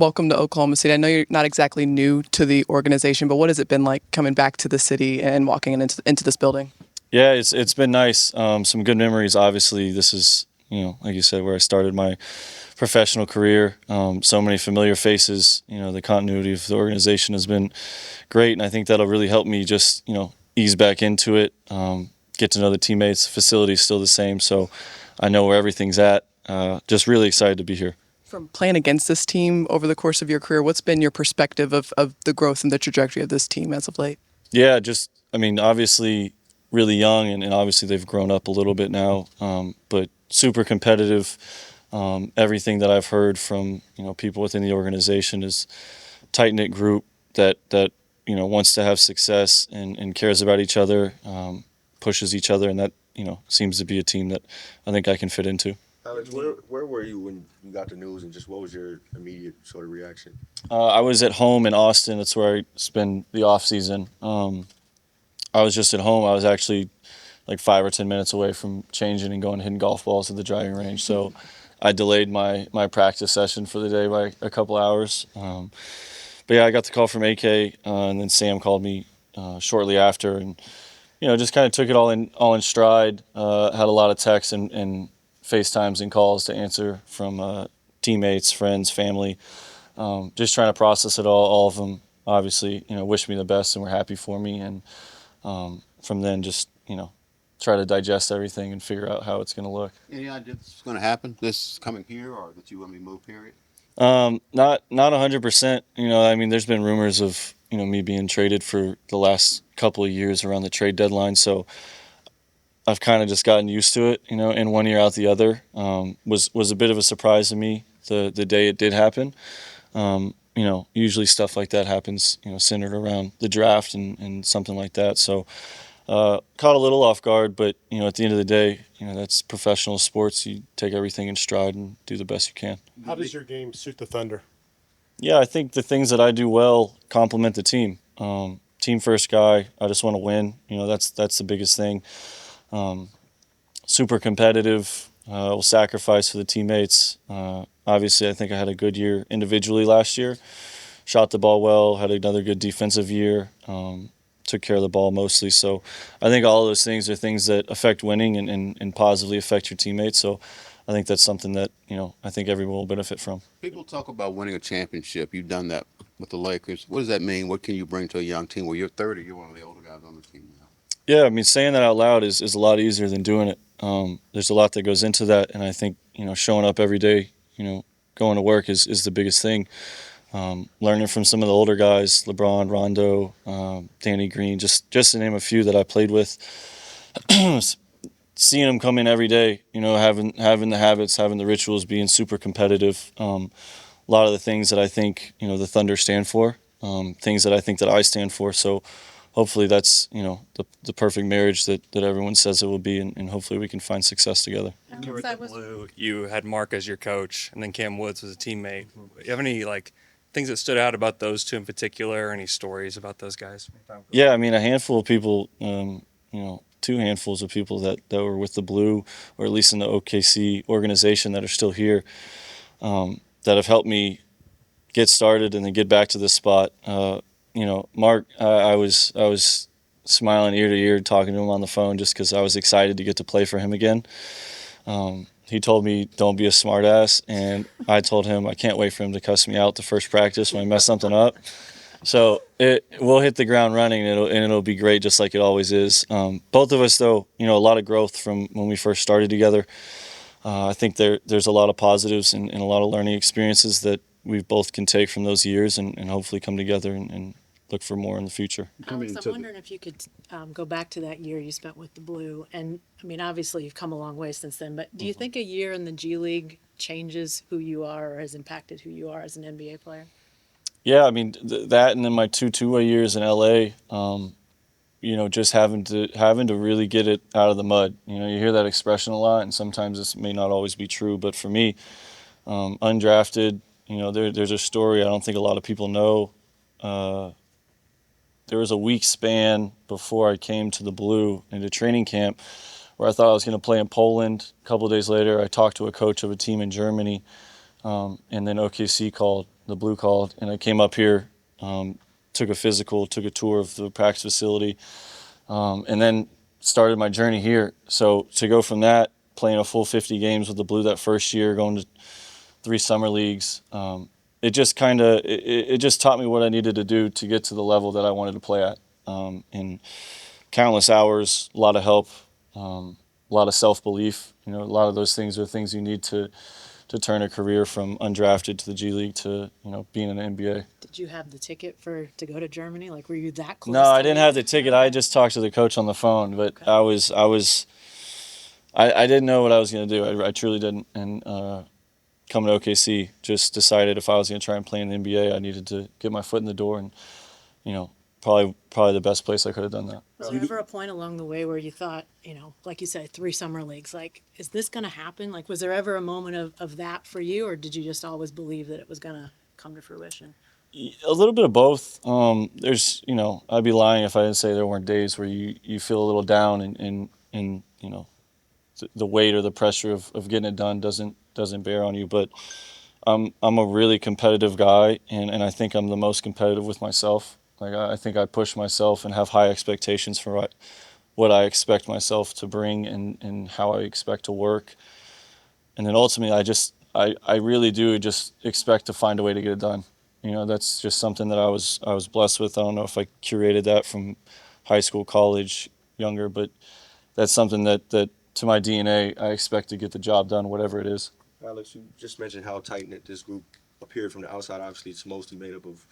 Welcome to Oklahoma City. I know you're not exactly new to the organization, but what has it been like coming back to the city and walking into this building? Yeah, it's been nice. Some good memories. Obviously, this is like you said, where I started my professional career. So many familiar faces. The continuity of the organization has been great, and I think that'll really help me just ease back into it. Get to know the teammates. The facility's still the same, so I know where everything's at. Just really excited to be here. From playing against this team over the course of your career, what's been your perspective of the growth and the trajectory of this team as of late? Yeah, obviously really young, and obviously they've grown up a little bit now, but super competitive. Everything that I've heard from people within the organization is tight knit group that wants to have success and cares about each other, pushes each other, and that seems to be a team that I think I can fit into. Alex, where were you when you got the news, and just what was your immediate sort of reaction? I was at home in Austin. That's where I spend the off season. I was just at home. I was actually like 5 or 10 minutes away from changing and going hitting golf balls at the driving range. So I delayed my practice session for the day by a couple hours. But yeah, I got the call from AK, and then Sam called me shortly after, and just kind of took it all in stride. Had a lot of texts and FaceTimes and calls to answer from teammates, friends, family. Just trying to process it all of them. Obviously, wish me the best and were happy for me, and from then just try to digest everything and figure out how it's going to look. Any idea this is going to happen? This coming here, or that you want me to move? Period. Not 100%. There's been rumors of me being traded for the last couple of years around the trade deadline, so I've kind of just gotten used to it. In one year out the other, was a bit of a surprise to me the day it did happen. Usually stuff like that happens, centered around the draft and something like that. So caught a little off guard, but at the end of the day, that's professional sports. You take everything in stride and do the best you can. How does your game suit the Thunder? Yeah, I think the things that I do well complement the team. Team first guy. I just want to win. That's the biggest thing. Super competitive. Will sacrifice for the teammates. Obviously, I think I had a good year individually last year. Shot the ball well. Had another good defensive year. Took care of the ball mostly. So I think all of those things are things that affect winning and positively affect your teammates. So I think that's something that I think everyone will benefit from. People talk about winning a championship. You've done that with the Lakers. What does that mean? What can you bring to a young team? Well, you're 30. You're one of the older guys on the team now. Yeah, saying that out loud is a lot easier than doing it. There's a lot that goes into that, and I think showing up every day, going to work is the biggest thing. Learning from some of the older guys, LeBron, Rondo, Danny Green, just to name a few that I played with. Seeing them come in every day, having the habits, having the rituals, being super competitive. A lot of the things that I think the Thunder stand for, things that I think that I stand for. So hopefully that's the perfect marriage that everyone says it will be, and hopefully we can find success together. When you were at the Blue, you had Mark as your coach, and then Cam Woods was a teammate. You have any things that stood out about those two in particular? Any stories about those guys? Yeah, a handful of people, two handfuls of people that were with the Blue, or at least in the OKC organization, that are still here, that have helped me get started and then get back to this spot. Mark, I was smiling ear to ear talking to him on the phone just because I was excited to get to play for him again. He told me, don't be a smartass, and I told him I can't wait for him to cuss me out the first practice when I mess something up. So we'll hit the ground running, and it'll be great, just like it always is. Both of us, though, a lot of growth from when we first started together. I think there's a lot of positives and a lot of learning experiences that we both can take from those years and hopefully come together and look for more in the future. Alex, I'm wondering if you could go back to that year you spent with the Blue. And, obviously you've come a long way since then, but do you think a year in the G League changes who you are or has impacted who you are as an NBA player? Yeah, that and then my two-way years in LA, just having to really get it out of the mud. You hear that expression a lot, and sometimes this may not always be true, but for me, undrafted, there's a story I don't think a lot of people know. There was a week span before I came to the Blue into training camp where I thought I was going to play in Poland. A couple of days later, I talked to a coach of a team in Germany. and then OKC called, the Blue called, and I came up here, took a physical, took a tour of the practice facility, and then started my journey here. So to go from that, playing a full 50 games with the Blue that first year, going to 3 summer leagues, it just it just taught me what I needed to do to get to the level that I wanted to play at. And countless hours, a lot of help, a lot of self-belief. You know, a lot of those things are things you need to turn a career from undrafted to the G League to, you know, being in the NBA. Did you have the ticket to go to Germany? Like, were you that close? No, to I didn't have the leaving? ticket. No. I just talked to the coach on the phone, but Okay. I didn't know what I was going to do. I truly didn't. And coming to OKC, just decided if I was going to try and play in the NBA, I needed to get my foot in the door, and, you know, probably the best place I could have done that. Was there ever a point along the way where you thought, you know, like you said, 3 summer leagues, like, is this going to happen? Like, was there ever a moment of that for you, or did you just always believe that it was going to come to fruition? A little bit of both. There's, you know, I'd be lying if I didn't say there weren't days where you feel a little down, and you know, the weight or the pressure of getting it done doesn't bear on you. But I'm a really competitive guy, and I think I'm the most competitive with myself. Like, I think I push myself and have high expectations for what I expect myself to bring, and how I expect to work. And then ultimately, I really do just expect to find a way to get it done. You know, that's just something that I was blessed with. I don't know if I curated that from high school, college, younger, but that's something that to my DNA, I expect to get the job done, whatever it is. Alex, you just mentioned how tight knit this group appeared from the outside. Obviously, it's mostly made up of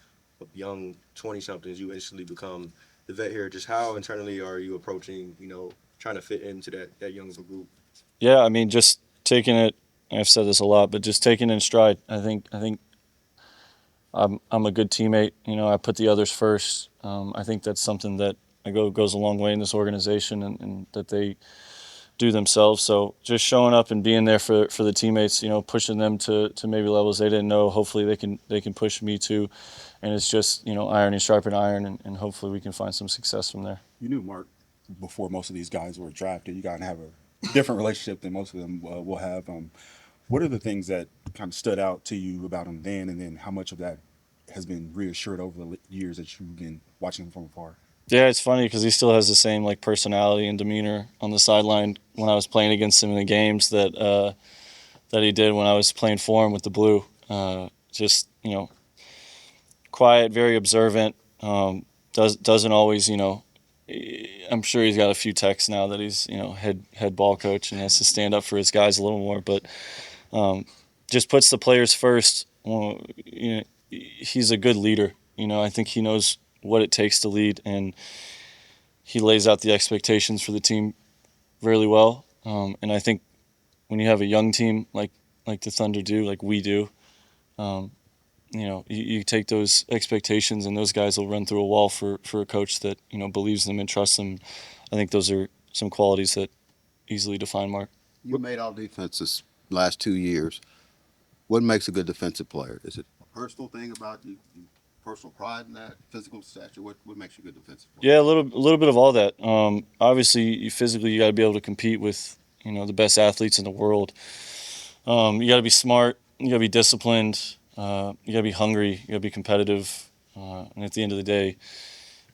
young 20-somethings. You instantly become the vet here. Just how internally are you approaching, you know, trying to fit into that younger group? Yeah, I mean, just taking it. I've said this a lot, but just taking it in stride. I think I'm a good teammate. You know, I put the others first. I think that's something that goes a long way in this organization, and that they do themselves. So just showing up and being there for the teammates, you know, pushing them to maybe levels they didn't know. Hopefully they can push me too, and it's just, you know, iron and sharpen iron, and hopefully we can find some success from there. You knew Mark before most of these guys were drafted. You got to have a different relationship than most of them will have. What are the things that kind of stood out to you about him then, and then how much of that has been reassured over the years that you've been watching him from afar? Yeah, it's funny because he still has the same like personality and demeanor on the sideline when I was playing against him in the games that he did when I was playing for him with the Blue. Just, you know, quiet, very observant. Doesn't always, you know. I'm sure he's got a few texts now that he's, you know, head ball coach and has to stand up for his guys a little more, but just puts the players first. Well, you know, he's a good leader. You know, I think he knows what it takes to lead, and he lays out the expectations for the team really well. And I think when you have a young team like the Thunder do, like we do, you know, you take those expectations, and those guys will run through a wall for a coach that, you know, believes them and trusts them. I think those are some qualities that easily define Mark. You made all defenses last 2 years. What makes a good defensive player? Is it a personal thing about you, personal pride in that, physical stature? What makes you a good defensive player? Yeah, a little bit of all that. Obviously, you got to be able to compete with, you know, the best athletes in the world. You got to be smart. You got to be disciplined. You got to be hungry. You got to be competitive. And at the end of the day,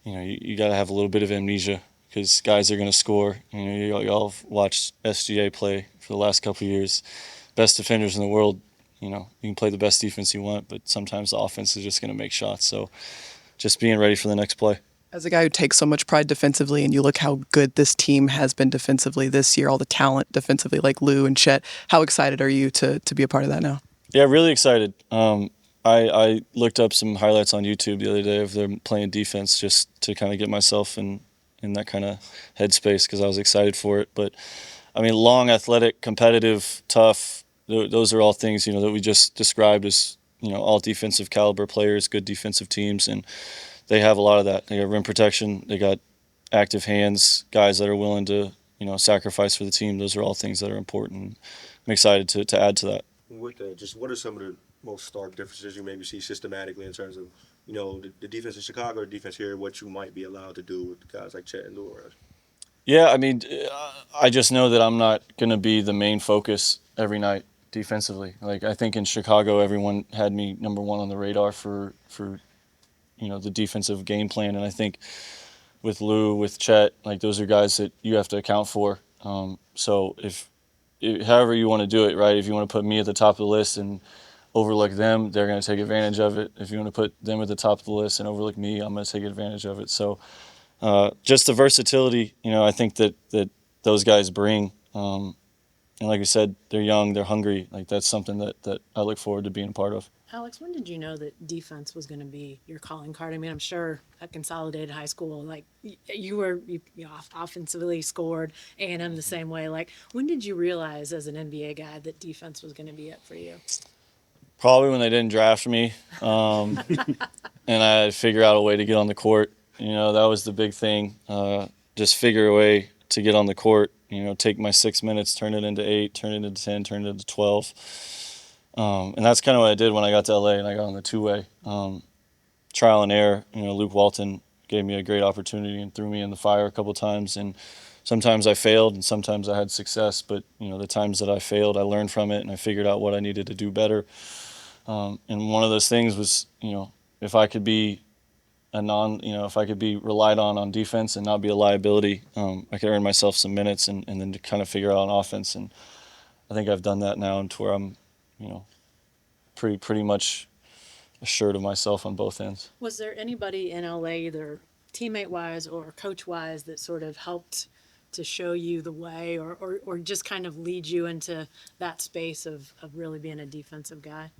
you know, you got to have a little bit of amnesia because guys are going to score. You know, y'all have watched SGA play for the last couple of years. Best defenders in the world. You know, you can play the best defense you want, but sometimes the offense is just going to make shots. So just being ready for the next play. As a guy who takes so much pride defensively, and you look how good this team has been defensively this year, all the talent defensively like Lou and Chet, how excited are you to be a part of that now? Yeah, really excited. I looked up some highlights on YouTube the other day of them playing defense just to kind of get myself in that kind of headspace because I was excited for it. But, I mean, long, athletic, competitive, tough, those are all things, you know, that we just described as, you know, all defensive caliber players, good defensive teams, and they have a lot of that. They got rim protection, they got active hands, guys that are willing to, you know, sacrifice for the team. Those are all things that are important. I'm excited to add to that. With just what are some of the most stark differences you maybe see systematically in terms of, you know, the defense in Chicago, the defense here, what you might be allowed to do with guys like Chet and Lou? Yeah, I mean, I just know that I'm not going to be the main focus every night defensively. Like, I think in Chicago, everyone had me number one on the radar for the defensive game plan, and I think with Lou, with Chet, like, those are guys that you have to account for. So however you want to do it, right? If you want to put me at the top of the list and overlook them, they're going to take advantage of it. If you want to put them at the top of the list and overlook me, I'm going to take advantage of it. So just the versatility, I think that those guys bring. And like I said, they're young, they're hungry. Like, that's something that I look forward to being a part of. Alex, when did you know that defense was going to be your calling card? I mean, I'm sure at Consolidated High School, like you offensively scored, A&M the same way. Like, when did you realize as an NBA guy that defense was going to be it for you? Probably when they didn't draft me, and I had to figure out a way to get on the court. That was the big thing. Just figure a way to get on the court. Take my 6 minutes, turn it into 8, turn it into 10, turn it into 12. And that's kind of what I did when I got to LA and I got on the two-way. Trial and error. Luke Walton gave me a great opportunity and threw me in the fire a couple times. And sometimes I failed and sometimes I had success. But, the times that I failed, I learned from it and I figured out what I needed to do better. And one of those things was, if I could be if I could be relied on defense and not be a liability, I could earn myself some minutes and then to kind of figure out an offense. And I think I've done that now, and to where I'm, pretty much assured of myself on both ends. Was there anybody in LA, either teammate wise or coach wise, that sort of helped to show you the way or just kind of lead you into that space of really being a defensive guy?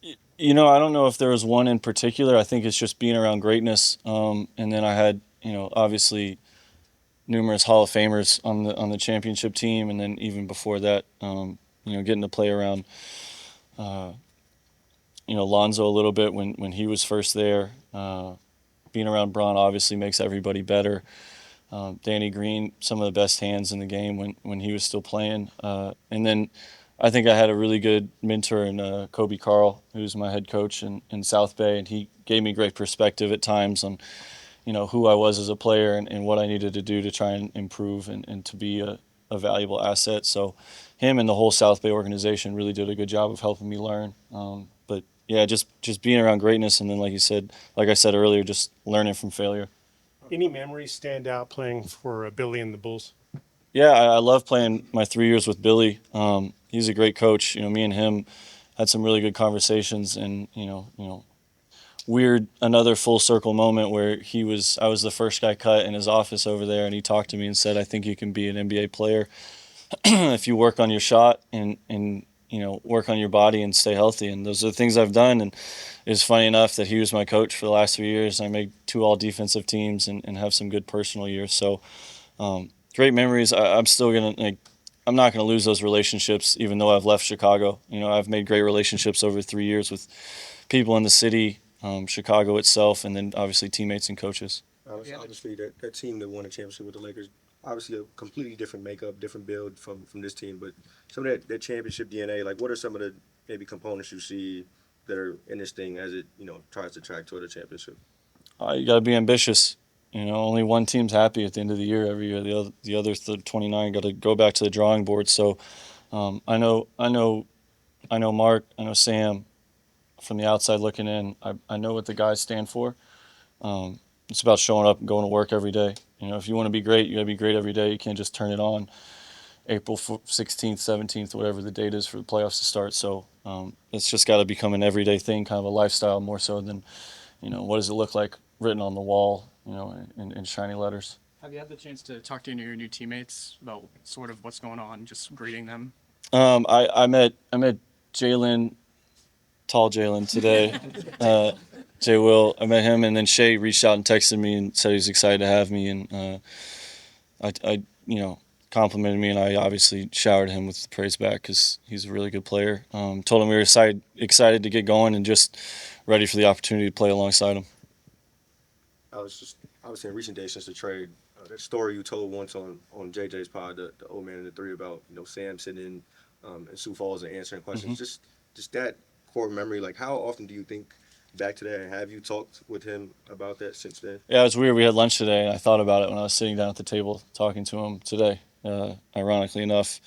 I don't know if there was one in particular. I think it's just being around greatness. And then I had, obviously numerous Hall of Famers on the championship team, and then even before that, getting to play around, Lonzo a little bit when he was first there. Being around Bron obviously makes everybody better. Danny Green, some of the best hands in the game when he was still playing. And then I think I had a really good mentor in Kobe Carl, who's my head coach in South Bay, and he gave me great perspective at times on, who I was as a player and what I needed to do to try and improve and to be a valuable asset. So him and the whole South Bay organization really did a good job of helping me learn. But yeah, just being around greatness, and then like I said earlier, just learning from failure. Any memories stand out playing for Billy and the Bulls? Yeah, I love playing my 3 years with Billy. He's a great coach. Me and him had some really good conversations, and another full circle moment where I was the first guy cut in his office over there, and he talked to me and said, "I think you can be an NBA player if you work on your shot and work on your body and stay healthy." And those are the things I've done. And it's funny enough that he was my coach for the last 3 years. I made 2 all defensive teams and have some good personal years. So great memories. I'm not gonna lose those relationships even though I've left Chicago. I've made great relationships over 3 years with people in the city, Chicago itself, and then obviously teammates and coaches. Obviously, that team that won a championship with the Lakers, obviously a completely different makeup, different build from this team. But some of that championship DNA, like, what are some of the maybe components you see that are in this thing as it tries to track toward a championship? You got to be ambitious. Only one team's happy at the end of the year every year. The other 29 got to go back to the drawing board. So I know Mark, I know Sam. From the outside looking in, I know what the guys stand for. It's about showing up and going to work every day. If you want to be great, you got to be great every day. You can't just turn it on April 16th, 17th, whatever the date is for the playoffs to start. So it's just got to become an everyday thing, kind of a lifestyle more so than, what does it look like written on the wall, in shiny letters. Have you had the chance to talk to any of your new teammates about sort of what's going on, just greeting them? I met Jalen, tall Jalen today. Jay Will, I met him, and then Shea reached out and texted me and said he was excited to have me, and I complimented me, and I obviously showered him with praise back because he's a really good player. Told him we were excited to get going and just ready for the opportunity to play alongside him. I was in recent days since the trade. That story you told once on JJ's pod, the old man and the three, about Sam sitting in Sioux Falls and answering questions. Mm-hmm. Just that core memory. Like, how often do you think back to that? And have you talked with him about that since then? Yeah, it was weird. We had lunch today, and I thought about it when I was sitting down at the table talking to him today. Ironically enough,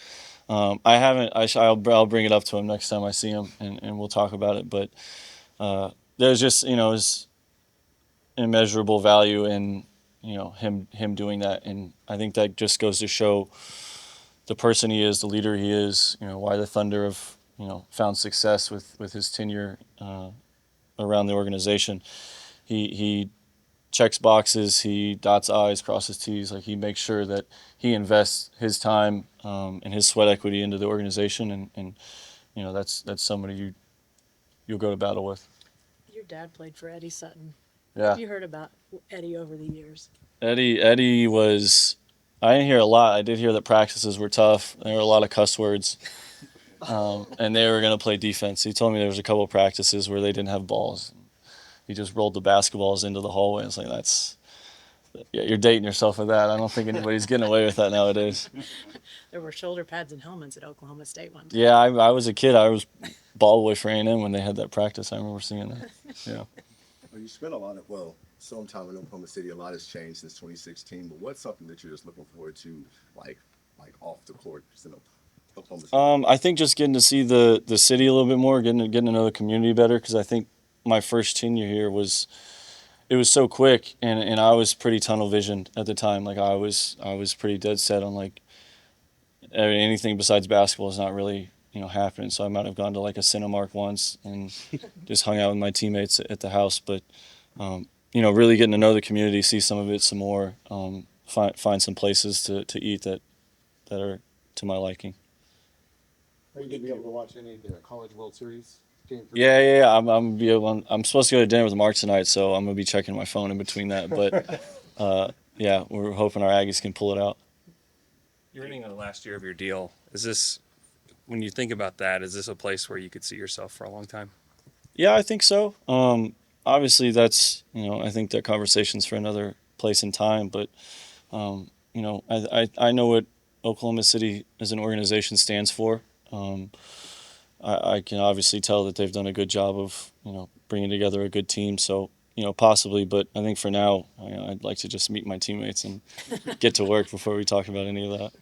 I haven't. I'll bring it up to him next time I see him, and we'll talk about it. But there's just is immeasurable value in him doing that, and I think that just goes to show the person he is, the leader he is. Why the Thunder have found success with his tenure around the organization. He checks boxes, he dots I's, crosses T's. Like, he makes sure that he invests his time and his sweat equity into the organization, and that's somebody you'll go to battle with. Your dad played for Eddie Sutton. What Yeah, have you heard about Eddie over the years? Eddie was. I didn't hear a lot. I did hear that practices were tough. There were a lot of cuss words, and they were going to play defense. He told me there was a couple of practices where they didn't have balls. He just rolled the basketballs into the hallway. It's like, yeah, you're dating yourself with that. I don't think anybody's getting away with that nowadays. There were shoulder pads and helmets at Oklahoma State one time. Yeah, I was a kid. I was ball boy for A&M when they had that practice. I remember seeing that. Yeah. Well, you spent some time in Oklahoma City. A lot has changed since 2016. But what's something that you're just looking forward to, like off the court, just in Oklahoma City? I think just getting to see the city a little bit more, getting to know the community better, because I think my first tenure here was so quick, and I was pretty tunnel visioned at the time. Like, I was pretty dead set on, like, anything besides basketball is not really happening. So I might have gone to like a Cinemark once and just hung out with my teammates at the house. But really getting to know the community, see some of it some more, find some places to eat that are to my liking. Are you going to be able to watch any of the College World Series game? Yeah. I'm supposed to go to dinner with Mark tonight, so I'm gonna be checking my phone in between that. But yeah, we're hoping our Aggies can pull it out. You're hitting the last year of your deal. Is this, when you think about that, is this a place where you could see yourself for a long time? Yeah, I think so. Obviously, that's I think that conversation's for another place and time. But I know what Oklahoma City as an organization stands for. I can obviously tell that they've done a good job of bringing together a good team. So possibly, but I think for now I'd like to just meet my teammates and get to work before we talk about any of that.